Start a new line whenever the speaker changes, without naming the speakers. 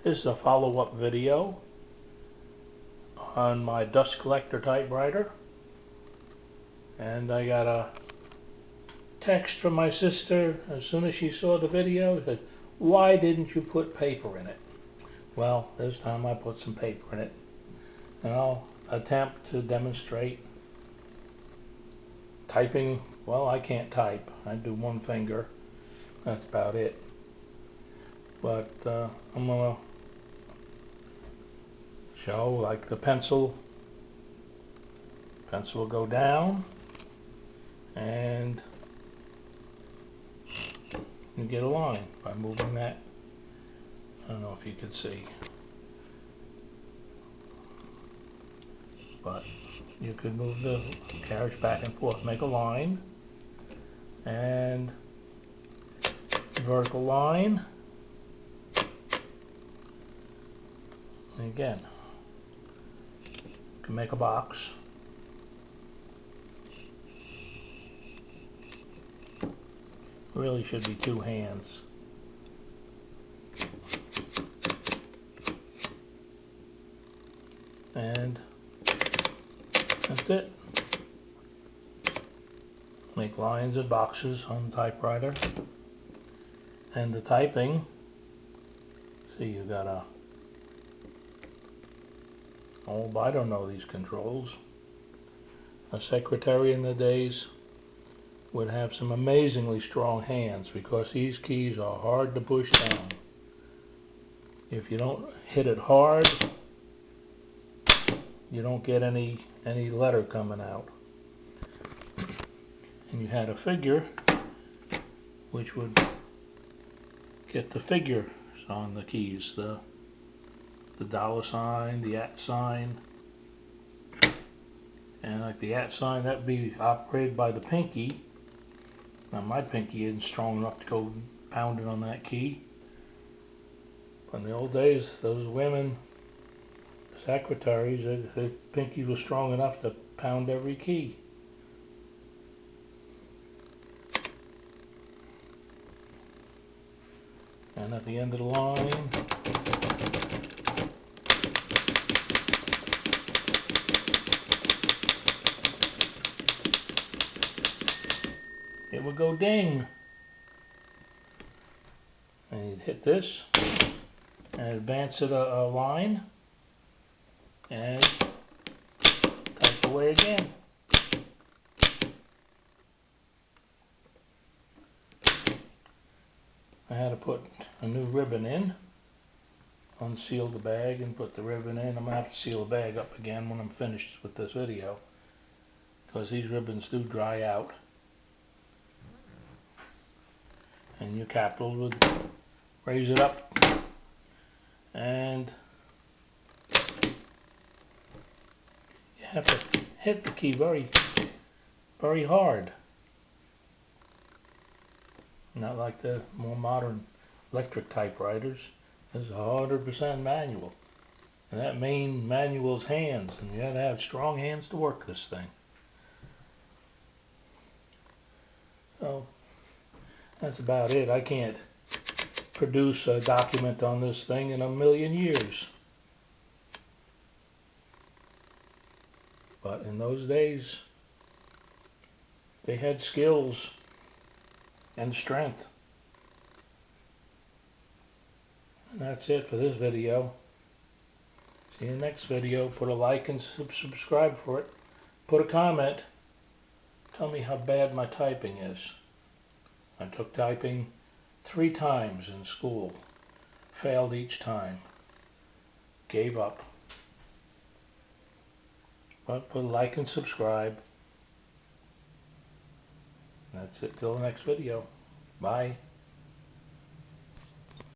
This is a follow-up video on my dust collector typewriter, and I got a text from my sister as soon as she saw the video. Said, "Why didn't you put paper in it?" Well, this time I put some paper in it, and I'll attempt to demonstrate typing. Well, I can't type. I do one finger. That's about it. But I'm gonna show, like, the pencil will go down, and you get a line by moving that. I don't know if you can see, but you could move the carriage back and forth, make a line, and vertical line, and again you can make a box. Really should be two hands. And that's it. Make lines and boxes on the typewriter. And the typing, see, you got a, oh, I don't know these controls. A secretary in the days would have some amazingly strong hands, because these keys are hard to push down. If you don't hit it hard, you don't get any letter coming out. And you had a figure which would get the figures on the keys, the dollar sign, the at sign, and like the at sign, that would be operated by the pinky. Now my pinky isn't strong enough to go pounding on that key. But in the old days, those women secretaries, their pinky was strong enough to pound every key. And at the end of the line, it would go ding. And you'd hit this and advance it a line and type away again. I had to put a new ribbon in, unseal the bag and put the ribbon in. I'm going to have to seal the bag up again when I'm finished with this video, because these ribbons do dry out. And your capital would raise it up, and you have to hit the key very, very hard. Not like the more modern electric typewriters. This is 100% manual. And that main manual's hands, and you have to have strong hands to work this thing. So that's about it. I can't produce a document on this thing in a million years. But in those days, they had skills and strength. And that's it for this video. See you in the next video. Put a like and subscribe for it. Put a comment. Tell me how bad my typing is. I took typing 3 times in school. Failed each time. Gave up. But put a like and subscribe. That's it till the next video. Bye.